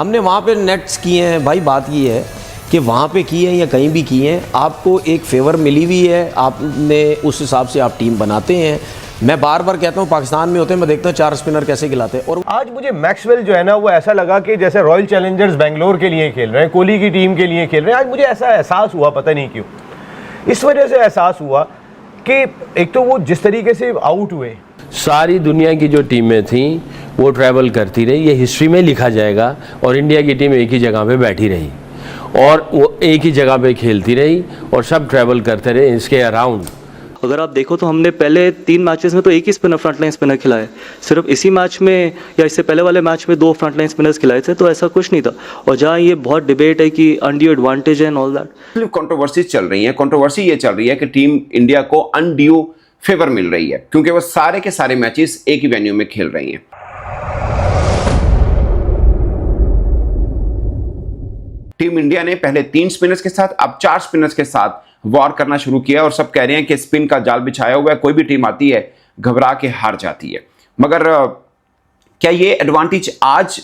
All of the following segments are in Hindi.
हमने वहाँ पे नेट्स किए हैं भाई। बात ये है कि वहाँ पे किए हैं या कहीं भी किए हैं, आपको एक फेवर मिली हुई है, आपने उस हिसाब से आप टीम बनाते हैं। मैं बार बार कहता हूँ पाकिस्तान में होते हैं, मैं देखता हूँ 4 स्पिनर कैसे खिलाते हैं। और आज मुझे मैक्सवेल जो है ना, वो ऐसा लगा कि जैसे रॉयल चैलेंजर्स बेंगलोर के लिए खेल रहे हैं, कोहली की टीम के लिए खेल रहे हैं। आज मुझे ऐसा एहसास हुआ, पता नहीं क्यों, इस वजह से एहसास हुआ कि एक तो वो जिस तरीके से आउट हुए, सारी दुनिया की जो टीमें थी वो ट्रैवल करती रही, ये हिस्ट्री में लिखा जाएगा। और इंडिया की टीम एक ही जगह पे बैठी रही और वो एक ही जगह पे खेलती रही और सब ट्रैवल करते रहे इसके अराउंड। अगर आप देखो तो हमने पहले 3 मैचेस में तो एक ही स्पिनर फ्रंटलाइन स्पिनर खिलाए, सिर्फ इसी मैच में या इससे पहले वाले मैच में 2 फ्रंटलाइन स्पिनर्स खिलाए थे, तो ऐसा कुछ नहीं था। और जहाँ ये बहुत डिबेट है कि अनड्यू एडवांटेज है एंड ऑल दैट, कंट्रोवर्सी चल रही है। कंट्रोवर्सी ये चल रही है कि टीम इंडिया को अनड्यू फेवर मिल रही है क्योंकि वो सारे के सारे मैचेस एक ही वेन्यू में खेल रही हैं। टीम इंडिया ने पहले 3 स्पिनर्स के साथ, अब 4 स्पिनर्स के साथ वॉर करना शुरू किया और सब कह रहे हैं कि स्पिन का जाल बिछाया हुआ है, कोई भी टीम आती है घबरा के हार जाती है। मगर क्या ये एडवांटेज आज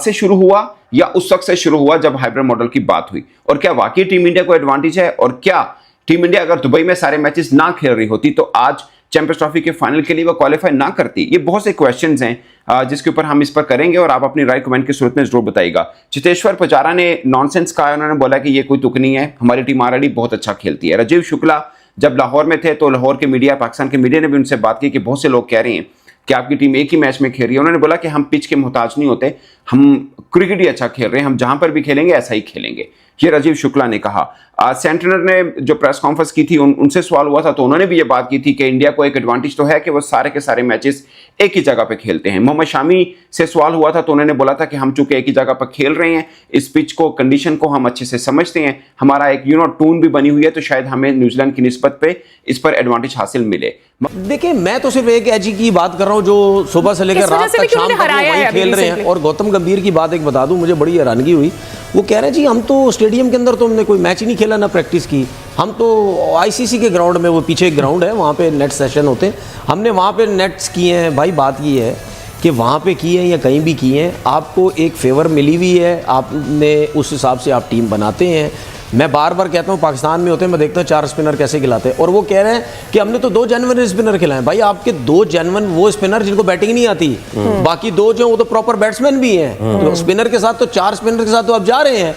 से शुरू हुआ या उस वक्त से शुरू हुआ जब हाइब्रिड मॉडल की बात हुई? और क्या वाकई टीम इंडिया को एडवांटेज है? और क्या टीम इंडिया अगर दुबई में सारे मैचेस ना खेल रही होती तो आज चैंपियंस ट्रॉफी के फाइनल के लिए वो क्वालिफाई ना करती? ये बहुत से क्वेश्चंस हैं जिसके ऊपर हम इस पर करेंगे और आप अपनी राय कमेंट की सूरत में जरूर बताइएगा। चितेश्वर पुजारा ने नॉनसेंस कहा, उन्होंने बोला कि ये कोई तुक नहीं है, हमारी टीम ऑलरेडी बहुत अच्छा खेलती है। राजीव शुक्ला जब लाहौर में थे तो लाहौर के मीडिया, पाकिस्तान के मीडिया ने भी उनसे बात की कि बहुत से लोग कह रहे हैं कि आपकी टीम एक ही मैच में खेल रही है। उन्होंने बोला कि हम पिच के मोहताज नहीं होते, हम क्रिकेट ही अच्छा खेल रहे हैं, हम जहां पर भी खेलेंगे ऐसा ही खेलेंगे, ये राजीव शुक्ला ने कहा। सेंटनर ने जो प्रेस कॉन्फ्रेंस की थी उनसे सवाल हुआ था तो उन्होंने भी ये बात की थी कि इंडिया को एक एडवांटेज तो है कि वो सारे के सारे मैचेस एक ही जगह पे खेलते हैं। मोहम्मद शामी से सवाल हुआ था तो उन्होंने बोला था कि हम चूंकि एक ही जगह पर खेल रहे हैं, इस पिच को, कंडीशन को हम अच्छे से समझते हैं, हमारा एक टून भी बनी हुई है, तो शायद हमें न्यूजीलैंड की निस्बत पे इस पर एडवांटेज हासिल मिले। देखिए, मैं तो सिर्फ एक एजी की बात कर रहा हूं जो सुबह से लेकर रात तक शाम तक वही खेल रहे हैं। और गौतम गंभीर की बात एक बता दूं, मुझे बड़ी हैरानगी हुई, वो कह रहे हैं जी हम तो स्टेडियम के अंदर तो हमने कोई मैच ही नहीं खेला, ना प्रैक्टिस की, हम तो आईसीसी के ग्राउंड में, वो पीछे एक ग्राउंड है वहाँ पे नेट सेशन होते हैं, हमने वहाँ पे नेट्स किए हैं। भाई बात ये है कि वहाँ पे किए हैं या कहीं भी किए हैं, आपको एक फेवर मिली हुई है, आपने उस हिसाब से आप टीम बनाते हैं। मैं बार बार कहता हूँ पाकिस्तान में होते हैं, मैं देखता हूँ 4 स्पिनर कैसे खिलाते हैं। और वो कह रहे हैं कि हमने तो 2 जेन्युइन स्पिनर खिलाए। भाई आपके 2 जेन्युइन वो स्पिनर जिनको बैटिंग नहीं आती, बाकी 2 जो वो तो प्रॉपर बैट्समैन भी हैं, तो स्पिनर के साथ तो 4 स्पिनर के साथ तो आप जा रहे हैं,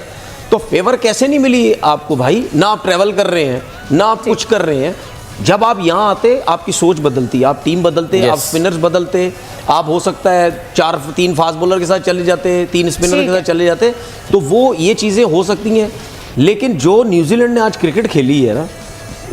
तो फेवर कैसे नहीं मिली आपको भाई? ना आप ट्रैवल कर रहे हैं, ना आप कुछ कर रहे हैं। जब आप यहाँ आते आपकी सोच बदलती, आप टीम बदलते, आप स्पिनर्स बदलते, आप हो सकता है 3 फास्ट बॉलर के साथ चले जाते, 3 स्पिनर के साथ चले जाते, तो वो ये चीज़ें हो सकती हैं। लेकिन जो न्यूजीलैंड ने आज क्रिकेट खेली है ना,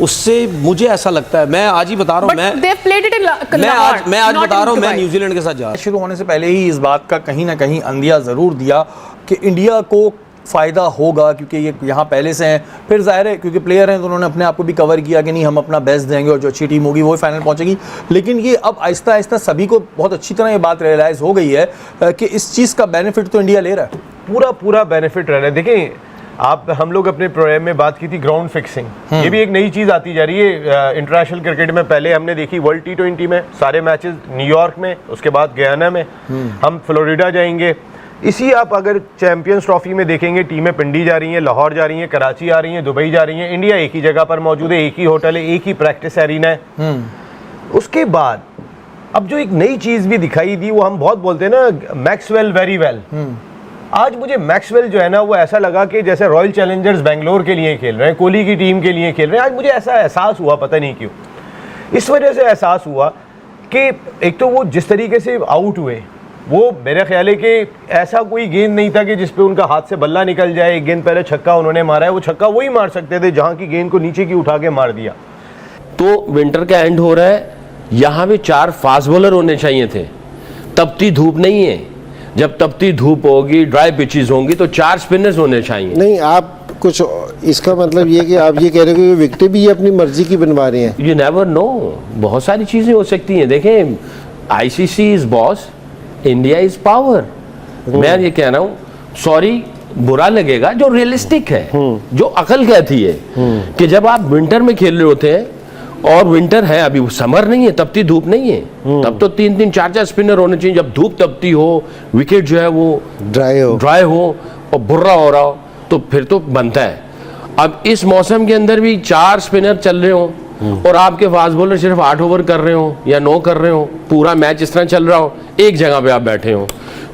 उससे मुझे ऐसा लगता है, मैं आज ही बता रहा हूँ, मैं आज बता रहा हूँ, मैं न्यूजीलैंड के साथ जा रहा हूँ। शुरू होने से पहले ही इस बात का कहीं ना कहीं अंदिया ज़रूर दिया कि इंडिया को फ़ायदा होगा क्योंकि ये यहाँ पहले से हैं। फिर जाहिर है क्योंकि प्लेयर हैं तो उन्होंने अपने आप को भी कवर किया कि नहीं, हम अपना बेस्ट देंगे और जो अच्छी टीम होगी वो फाइनल पहुँचेगी। लेकिन ये अब आहिस्ता आहिस्ता सभी को बहुत अच्छी तरह ये बात रियलाइज़ हो गई है कि इस चीज़ का बेनिफिट तो इंडिया ले रहा है, पूरा बेनिफिट रह रहा है। देखिए, हम लोग अपने प्रोग्राम में बात की थी ग्राउंड फिक्सिंग, ये भी एक नई चीज़ आती जा रही है इंटरनेशनल क्रिकेट में। पहले हमने देखी वर्ल्ड T20 में सारे मैचेस न्यूयॉर्क में, उसके बाद गयाना में, हम फ्लोरिडा जाएंगे। इसी आप अगर चैंपियंस ट्रॉफी में देखेंगे, टीमें पिंडी जा रही हैं, लाहौर जा रही हैं, कराची आ रही हैं, दुबई जा रही हैं, इंडिया एक ही जगह पर मौजूद है, एक ही होटल है, एक ही प्रैक्टिस एरिना है। उसके बाद अब जो एक नई चीज़ भी दिखाई दी, वो हम बहुत बोलते हैं ना, मैक्सवेल वेरी वेल। आज मुझे मैक्सवेल जो है ना, वो ऐसा लगा कि जैसे रॉयल चैलेंजर्स बेंगलोर के लिए खेल रहे हैं, कोहली की टीम के लिए खेल रहे हैं। आज मुझे ऐसा एहसास हुआ, पता नहीं क्यों, इस वजह से एहसास हुआ कि एक तो वो जिस तरीके से आउट हुए, वो मेरे ख्याल है कि ऐसा कोई गेंद नहीं था कि जिसपे उनका हाथ से बल्ला निकल जाए। एक गेंद पहले छक्का उन्होंने मारा है, वो छक्का वही मार सकते थे जहाँ की गेंद को नीचे की उठा के मार दिया। तो विंटर का एंड हो रहा है, यहाँ भी 4 फास्ट बॉलर होने चाहिए थे। तपती धूप नहीं है, जब तपती धूप होगी, ड्राई पिचेस होंगी, तो 4 स्पिनर्स होने चाहिए। नहीं, आप कुछ इसका मतलब ये कि आप ये कह रहे हो कि विकेटें भी अपनी मर्जी की बनवा रहे हैं। यू नेवर नो, बहुत सारी चीजें हो सकती हैं। देखें, ICC is boss, India is power. मैं ये कह रहा हूँ, सॉरी बुरा लगेगा, जो रियलिस्टिक है, जो अकल कहती है कि जब आप विंटर में खेल रहे होते हैं और विंटर है, अभी समर नहीं है, तपती धूप नहीं है, तब तो 3-3 4-4 स्पिनर होने चाहिए। जब धूप तपती हो, विकेट जो है वो ड्राई हो और भुर्रा हो रहा हो, तो फिर तो बनता है। अब इस मौसम के अंदर भी 4 स्पिनर चल रहे हो और आपके फास्ट बॉलर सिर्फ 8 ओवर कर रहे हो या 9 कर रहे हो, पूरा मैच इस तरह चल रहा हो, एक जगह पे आप बैठे हो,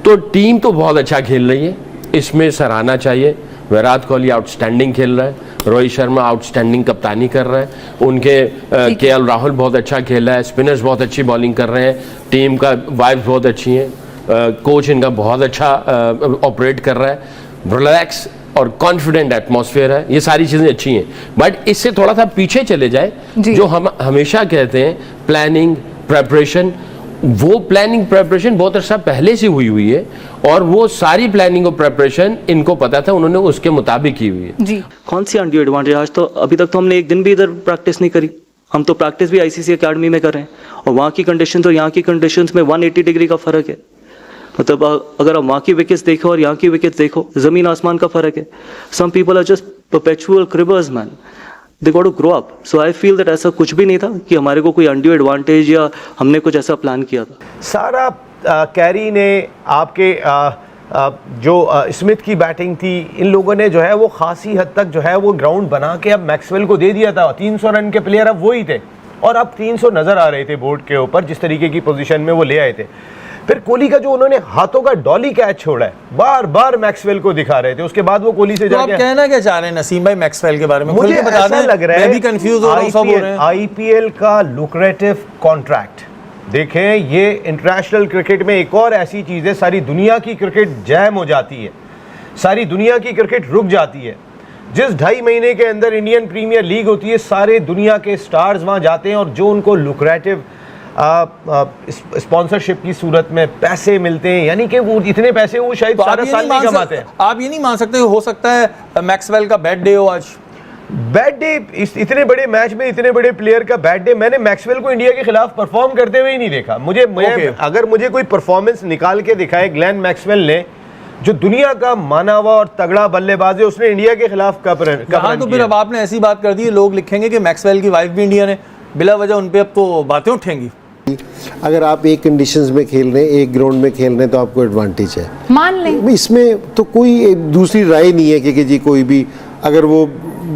तो टीम तो बहुत अच्छा खेल रही है, इसमें सराहना चाहिए। विराट कोहली आउटस्टैंडिंग खेल रहा है, रोहित शर्मा आउटस्टैंडिंग कप्तानी कर रहा है, उनके केएल राहुल बहुत अच्छा खेल रहा है, स्पिनर्स बहुत अच्छी बॉलिंग कर रहे हैं, टीम का वाइब्स बहुत अच्छी हैं, कोच इनका बहुत अच्छा ऑपरेट कर रहा है, रिलैक्स और कॉन्फिडेंट एटमॉस्फेयर है, ये सारी चीज़ें अच्छी हैं। बट इससे थोड़ा सा पीछे चले जाए, जो हम हमेशा कहते हैं प्लानिंग प्रेपरेशन, वो प्लानिंग प्रेपरेशन बहुत अच्छा पहले से हुई है और वो सारी प्लानिंग और प्रेपरेशन इनको पता था, उन्होंने उसके मुताबिक की हुई है। जी कौन सी अनड्यू एडवांटेज? आज तो अभी तक तो हमने एक दिन भी इधर प्रैक्टिस नहीं करी, हम तो प्रैक्टिस भी आईसीसी एकेडमी में कर रहे हैं और वहाँ की कंडीशन और यहाँ की कंडीशंस में 180 डिग्री का फ़र्क है। मतलब अगर आप वहाँ की विकेट्स देखो और यहाँ की विकेट्स देखो, ज़मीन आसमान का फ़र्क है। Some people are just perpetual cribbers man, they got to grow up. So I feel that ऐसा कुछ भी नहीं था कि हमारे को कोई अनड्यू एडवांटेज या हमने कुछ ऐसा प्लान किया था। सारा कैरी ने आपके जो स्मिथ की बैटिंग थी, इन लोगों ने जो है वो खासी हद तक जो है वो ग्राउंड बना के अब मैक्सवेल को दे दिया था। 300 रन के प्लेयर अब वही थे और अब 300 नज़र आ रहे थे बोर्ड के ऊपर, जिस तरीके की पोजीशन में वो ले आए थे। फिर कोहली का जो उन्होंने हाथों का डॉली कैच छोड़ा है, बार बार मैक्सवेल को दिखा रहे थे, उसके बाद वो कोहली से तो आप कहना क्या चाह रहे हैं नसीम भाई मैक्सवेल के बारे में? मुझे ऐसा लग रहा है, मैं भी कंफ्यूज हो रहा हूं, सब हो रहे हैं। आईपीएल का लुक्रेटिव कॉन्ट्रैक्ट देखें, ये इंटरनेशनल क्रिकेट में एक और ऐसी चीज है, सारी दुनिया की क्रिकेट जैम हो जाती है, सारी दुनिया की क्रिकेट रुक जाती है। जिस 2.5 महीने के अंदर इंडियन प्रीमियर लीग होती है, सारे दुनिया के स्टार्स वहां जाते हैं और जो उनको लुक्रेटिव स्पॉन्सरशिप की सूरत में पैसे मिलते हैं, यानी कि वो इतने पैसे वो शायद सारा साल नहीं कमाते हैं। आप ये नहीं मान सकते हो सकता है मैक्सवेल का बैड डे हो आज? बैड डे, इतने बड़े मैच में इतने बड़े प्लेयर का बैड डे, मैंने मैक्सवेल को इंडिया के खिलाफ परफॉर्म करते हुए ही नहीं देखा। अगर मुझे कोई परफॉर्मेंस निकाल के दिखाए ग्लेन मैक्सवेल ने, जो दुनिया का माना हुआ और तगड़ा बल्लेबाज है, उसने इंडिया के खिलाफ कब रन तो फिर अब आपने ऐसी बात कर दी, लोग लिखेंगे कि मैक्सवेल की वाइफ भी इंडियन है, बिला वजह उन पे अब तो बातें उठेंगी। अगर आप एक कंडीशंस में खेल रहे हैं, एक ग्राउंड में खेल रहे हैं, तो आपको एडवांटेज है, मान लें। इसमें तो कोई दूसरी राय नहीं है कि जी कोई भी, अगर वो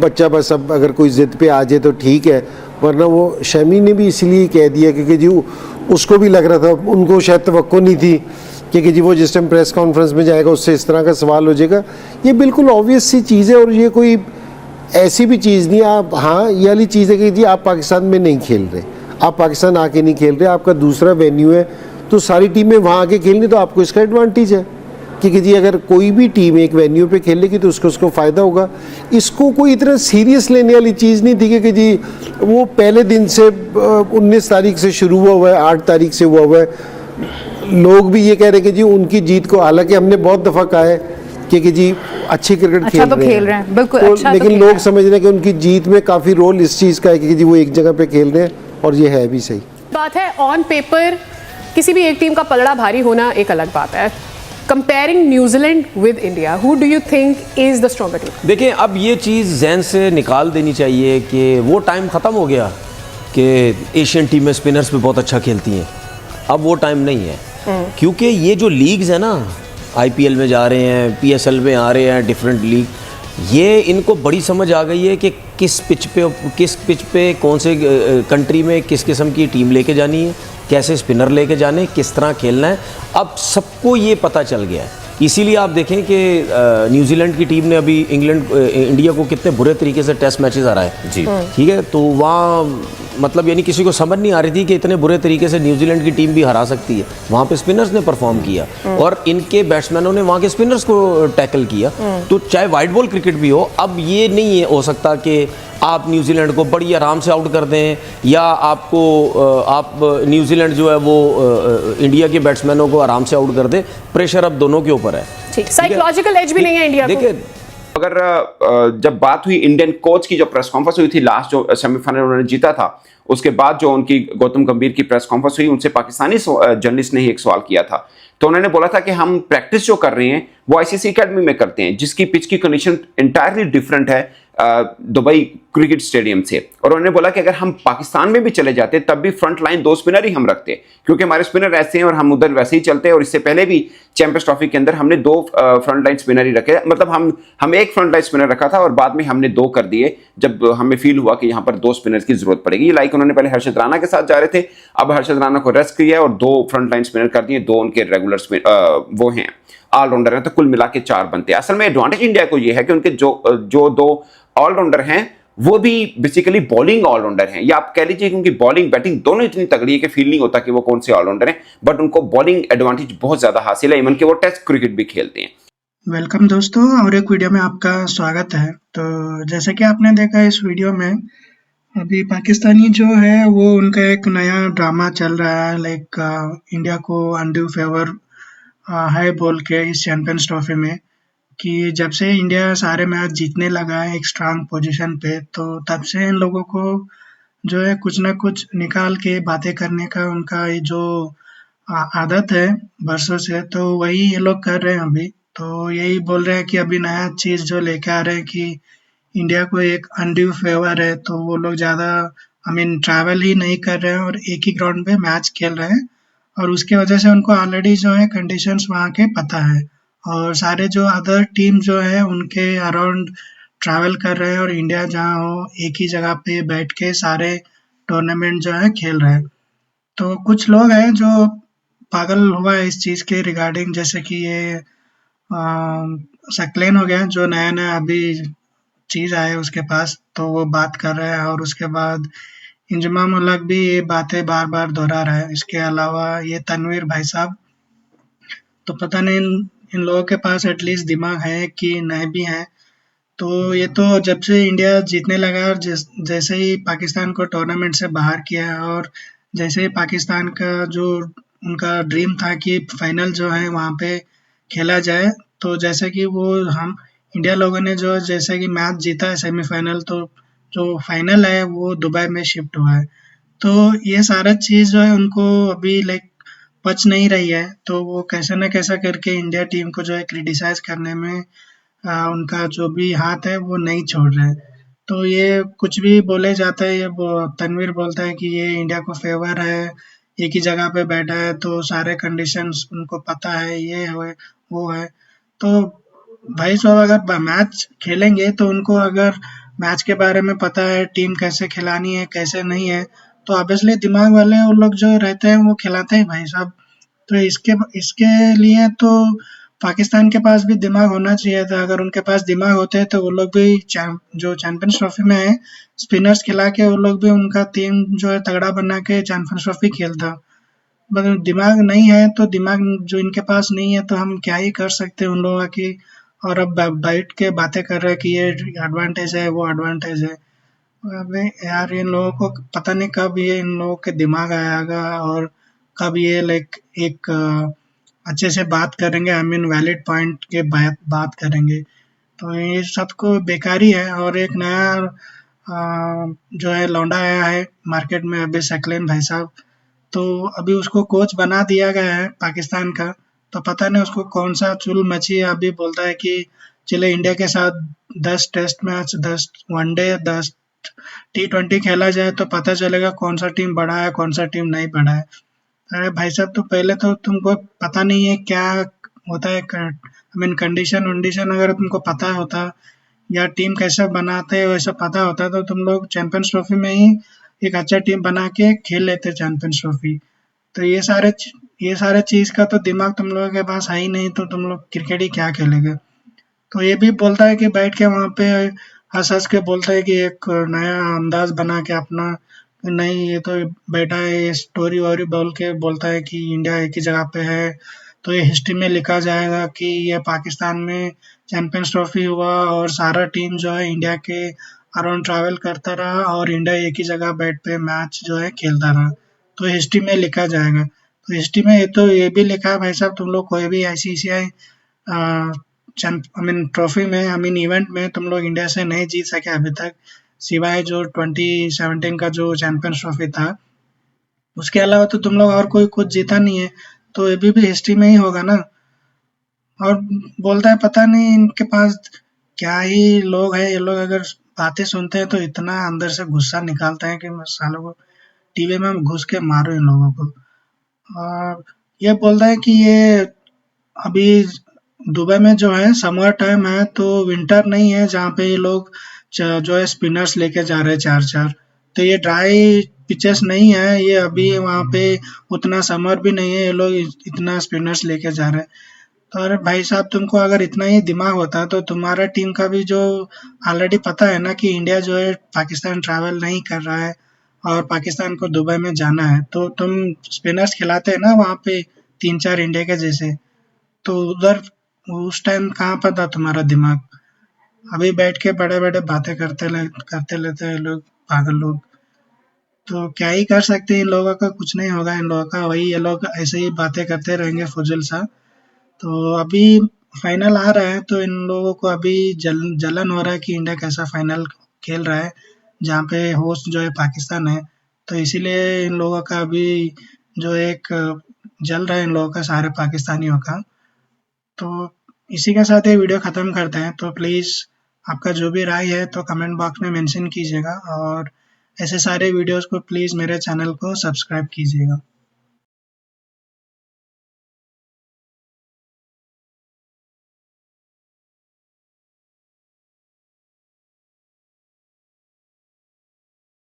बच्चा बस अब अगर कोई जिद पे आ जाए तो ठीक है, वरना वो शमी ने भी इसीलिए कह दिया क्योंकि जी उसको भी लग रहा था, उनको शायद तवक्को नहीं थी कि जी वो जिस टाइम प्रेस कॉन्फ्रेंस में जाएगा उससे इस तरह का सवाल हो जाएगा। ये बिल्कुल ऑब्वियस सी चीज़ है और ये कोई ऐसी भी चीज़ नहीं। आप हाँ, ये वाली चीज़ है कि जी आप पाकिस्तान में नहीं खेल रहे, आप पाकिस्तान आके नहीं खेल रहे, आपका दूसरा वेन्यू है, तो सारी टीमें वहाँ आके खेलनी, तो आपको इसका एडवांटेज है कि जी अगर कोई भी टीम एक वेन्यू पे खेलेगी तो उसको फ़ायदा होगा। इसको कोई इतना सीरियस लेने वाली चीज़ नहीं थी कि जी वो पहले दिन से 19 तारीख से शुरू हुआ है, 8 तारीख से हुआ है। लोग भी ये कह रहे हैं कि जी उनकी जीत को, हालांकि हमने बहुत दफ़ा कहा है कि जी अच्छी क्रिकेट अच्छा खेल रहे हैं बिल्कुल, तो, अच्छा लेकिन लोग समझ रहे हैं कि उनकी जीत में काफ़ी रोल इस चीज़ का है कि जी वो एक जगह पे खेल रहे हैं, और ये है भी सही बात है। ऑन पेपर किसी भी एक टीम का पलड़ा भारी होना एक अलग बात है। Comparing New Zealand with India, who do you think is the stronger team? देखिए, अब ये चीज़ जहन से निकाल देनी चाहिए कि वो टाइम ख़त्म हो गया कि एशियन टीमें स्पिनर्स पे बहुत अच्छा खेलती हैं। अब वो टाइम नहीं है, क्योंकि ये जो लीग्स है ना, आईपीएल में जा रहे हैं, पीएसएल में आ रहे हैं, डिफरेंट लीग, ये इनको बड़ी समझ आ गई है कि किस पिच पे कौन से कंट्री में किस किस्म की टीम लेके जानी है, कैसे स्पिनर लेके जाने, किस तरह खेलना है, अब सबको ये पता चल गया है। इसीलिए आप देखें कि न्यूजीलैंड की टीम ने अभी इंडिया को कितने बुरे तरीके से टेस्ट मैचेस हराए जी, ठीक है। तो वहाँ मतलब यानी किसी को समझ नहीं आ रही थी कि इतने बुरे तरीके से न्यूजीलैंड की टीम भी हरा सकती है। वहाँ पे स्पिनर्स ने परफॉर्म किया और इनके बैट्समैनों ने वहाँ के स्पिनर्स को टैकल किया। तो चाहे वाइट बॉल क्रिकेट भी हो, अब ये नहीं हो सकता कि आप न्यूजीलैंड को बड़ी आराम से आउट कर दें, या आप न्यूजीलैंड जो है वो इंडिया के बैट्समैनों को आराम से आउट कर दे। प्रेशर अब दोनों के ऊपर है, साइकोलॉजिकल एज भी नहीं है इंडिया को। देखिए, अगर जब बात हुई इंडियन कोच की, जो प्रेस कॉन्फ्रेंस हुई थी लास्ट, जो सेमीफाइनल उन्होंने जीता था, उसके बाद जो उनकी गौतम गंभीर की प्रेस कॉन्फ्रेंस हुई, उनसे पाकिस्तानी जर्नलिस्ट ने ही एक सवाल किया था। तो उन्होंने बोला था कि हम प्रैक्टिस जो कर रहे हैं वो आईसीसी एकेडमी में करते हैं, जिसकी पिच की कंडीशन इंटायरली डिफरेंट है दुबई क्रिकेट स्टेडियम से। और उन्होंने बोला कि अगर हम पाकिस्तान में भी चले जाते तब भी फ्रंट लाइन 2 स्पिनर ही हम रखते, क्योंकि हमारे स्पिनर ऐसे हैं और हम उधर वैसे ही चलते हैं। और इससे पहले भी चैंपियंस ट्रॉफी के अंदर हमने 2 फ्रंट लाइन स्पिनर ही रखे, मतलब हम एक फ्रंट लाइन स्पिनर रखा था और बाद में हमने 2 कर दिए जब हमें फील हुआ कि यहाँ पर 2 स्पिनर की जरूरत पड़ेगी। लाइक उन्होंने पहले हर्षद राणा के साथ जा रहे थे, अब हर्षद राणा को रेस्ट किया और 2 फ्रंट लाइन स्पिनर कर दिए, 2 उनके रेगुलर वो हैं ऑलराउंडर हैं, तो कुल मिला के 4 बनते हैं। असल में एडवांटेज इंडिया को ये है कि उनके जो 2 ऑलराउंडर हैं वो भी बेसिकली बॉलिंग ऑलराउंडर हैं, या आप कह लीजिए कि उनकी बॉलिंग बैटिंग दोनों इतनी तगड़ी है कि फील नहीं होता कि वो कौन से ऑलराउंडर हैं, बट उनको बॉलिंग एडवांटेज बहुत ज्यादा हासिल है, इवन कि वो टेस्ट क्रिकेट भी खेलते हैं। वेलकम दोस्तों, और एक वीडियो में आपका स्वागत है। तो जैसे कि आपने देखा इस वीडियो में, अभी पाकिस्तानी जो है वो उनका एक नया ड्रामा चल रहा है, लाइक इंडिया को अनड्यू फेवर है बोल के इस चैंपियंस ट्रॉफी में, कि जब से इंडिया सारे मैच जीतने लगा है एक स्ट्रांग पोजीशन पे, तो तब से इन लोगों को जो है कुछ ना कुछ निकाल के बातें करने का उनका ये जो आदत है बरसों से, तो वही ये लोग कर रहे हैं अभी। तो यही बोल रहे हैं कि अभी नया चीज़ जो लेके आ रहे हैं कि इंडिया को एक अनड्यू फेवर है, तो वो लोग ज़्यादा ट्रैवल ही नहीं कर रहे हैं और एक ही ग्राउंड पे मैच खेल रहे हैं, और उसके वजह से उनको ऑलरेडी जो है कंडीशंस वहाँ के पता है, और सारे जो अदर टीम जो है उनके अराउंड ट्रैवल कर रहे हैं, और इंडिया जहाँ हो एक ही जगह पे बैठ के सारे टूर्नामेंट जो है खेल रहे हैं। तो कुछ लोग हैं जो पागल हुआ है इस चीज़ के रिगार्डिंग, जैसे कि ये सकलेन हो गया जो नया अभी चीज़ आया उसके पास, तो वो बात कर रहा है, और उसके बाद इंजमाम उलग भी ये बातें बार बार दोहरा रहा है। इसके अलावा ये तनवीर भाई साहब, तो पता नहीं इन लोगों के पास एटलीस्ट दिमाग है कि नहीं भी है। तो ये तो जब से इंडिया जीतने लगा और जैसे ही पाकिस्तान को टूर्नामेंट से बाहर किया है, और जैसे ही पाकिस्तान का जो उनका ड्रीम था कि फाइनल जो है वहाँ पे खेला जाए, तो जैसे कि वो हम इंडिया लोगों ने जो जैसे कि मैच जीता है सेमीफाइनल, तो जो फाइनल है वो दुबई में शिफ्ट हुआ है। तो ये सारा चीज़ जो है उनको अभी लाइक पच नहीं रही है, तो वो कैसे न कैसा करके इंडिया टीम को जो है क्रिटिसाइज करने में उनका जो भी हाथ है वो नहीं छोड़ रहे हैं। तो ये कुछ भी बोले जाता है, ये तनवीर बोलता है कि ये इंडिया को फेवर है, एक ही जगह पे बैठा है, तो सारे कंडीशंस उनको पता है, ये है वो है। तो भाई साहब अगर मैच खेलेंगे तो उनको अगर मैच के बारे में पता है, टीम कैसे खिलानी है कैसे नहीं है, तो ऑब्वियसली दिमाग वाले वो लोग जो रहते हैं वो खिलाते हैं भाई साहब। तो इसके लिए तो पाकिस्तान के पास भी दिमाग होना चाहिए था। अगर उनके पास दिमाग होते तो वो लोग भी जो चैंपियंस ट्रॉफी में है स्पिनर्स खिला के वो लोग भी उनका टीम जो है तगड़ा बना के चैंपियंस ट्रॉफी खेलता। मगर दिमाग नहीं है, तो दिमाग जो इनके पास नहीं है, तो हम क्या ही कर सकते हैं उन लोगों की। और अब बैठ के बातें कर रहे हैं कि ये एडवांटेज है वो एडवांटेज है। अबे यार, इन लोगों को पता नहीं कब ये इन लोगों के दिमाग आएगा और कब ये लाइक एक अच्छे से बात करेंगे, वैलिड पॉइंट के बात करेंगे। तो ये सबको बेकारी है। और एक नया जो है लौंडा आया है मार्केट में अभी, सकलेन भाई साहब, तो अभी उसको कोच बना दिया गया है पाकिस्तान का। तो पता नहीं उसको कौन सा चुल मची है। अभी बोलता है कि चले इंडिया के साथ 10 टेस्ट मैच, 10 वनडे, 10 T20 खेला जाए तो पता चलेगा कौन सा टीम बड़ा है कौन सा टीम नहीं बड़ा है। अरे भाई साहब, तो पहले तो तुमको पता नहीं है क्या होता है, कंडीशन वंडीशन अगर तुमको पता होता या टीम कैसे बनाते हैं वैसा पता होता, तो तुम लोग चैंपियंस ट्रॉफी में ही एक अच्छा टीम बना के खेल लेते चैंपियंस ट्रॉफी। तो ये सारे चीज़ का तो दिमाग तुम लोगों के पास है ही नहीं, तो तुम लोग क्रिकेट ही क्या खेलेंगे। तो ये भी बोलता है कि बैठ के वहाँ पे हंस के बोलता है कि एक नया अंदाज बना के अपना, नहीं ये तो बैठा है ये स्टोरी वोरी बोल के बोलता है कि इंडिया एक ही जगह पे है, तो ये हिस्ट्री में लिखा जाएगा कि ये पाकिस्तान में चैंपियंस ट्रॉफी हुआ और सारा टीम जो है इंडिया के अराउंड ट्रैवल करता रहा और इंडिया एक ही जगह बैठ पे मैच जो है खेलता रहा, तो हिस्ट्री में लिखा जाएगा। तो हिस्ट्री में ये भी लिखा है भाई साहब, तुम लोग कोई भी ICCI ट्रॉफी में इवेंट में तुम लोग इंडिया से नहीं जीत सके अभी तक, सिवाय जो 2017 का जो चैंपियंस ट्रॉफी था, उसके अलावा तो तुम लोग और कोई कुछ जीता नहीं है। तो ये भी हिस्ट्री में ही होगा ना। और बोलता है पता नहीं इनके पास क्या ही लोग हैं, ये लोग अगर बातें सुनते हैं तो इतना अंदर से गुस्सा निकालते हैं कि मैं सालों को टीवी में घुस के मारो इन लोगों को। और ये बोल रहे हैं कि ये अभी दुबई में जो है समर टाइम है तो विंटर नहीं है जहाँ पे ये लोग जो है स्पिनर्स लेके जा रहे हैं 4-4। तो ये ड्राई पिचेस नहीं है, ये अभी वहाँ पे उतना समर भी नहीं है, ये लोग इतना स्पिनर्स लेके जा रहे हैं। तो अरे भाई साहब, तुमको अगर इतना ही दिमाग होता तो तुम्हारा टीम का भी जो ऑलरेडी पता है ना कि इंडिया जो है पाकिस्तान ट्रैवल नहीं कर रहा है और पाकिस्तान को दुबई में जाना है, तो तुम स्पिनर्स खिलाते हैं ना वहाँ पे 3-4 इंडिया के जैसे। तो उधर उस टाइम कहाँ पर था तुम्हारा दिमाग? अभी बैठ के बड़े-बड़े बातें करते लेते हैं लोग, पागल लोग। तो क्या ही कर सकते हैं, इन लोगों का कुछ नहीं होगा, इन लोगों का वही, ये लोग ऐसे ही बातें करते रहेंगे फुजुल सा। तो अभी फाइनल आ रहा है तो इन लोगों को अभी जलन हो रहा है कि इंडिया कैसा फाइनल खेल रहा है जहाँ पे होस्ट जो है पाकिस्तान है। तो इसीलिए इन लोगों का अभी जो एक जल रहा है इन लोगों का, सारे पाकिस्तानियों का। तो इसी के साथ ये वीडियो ख़त्म करते हैं। तो प्लीज़ आपका जो भी राय है तो कमेंट बॉक्स में मेंशन कीजिएगा और ऐसे सारे वीडियोस को प्लीज़ मेरे चैनल को सब्सक्राइब कीजिएगा।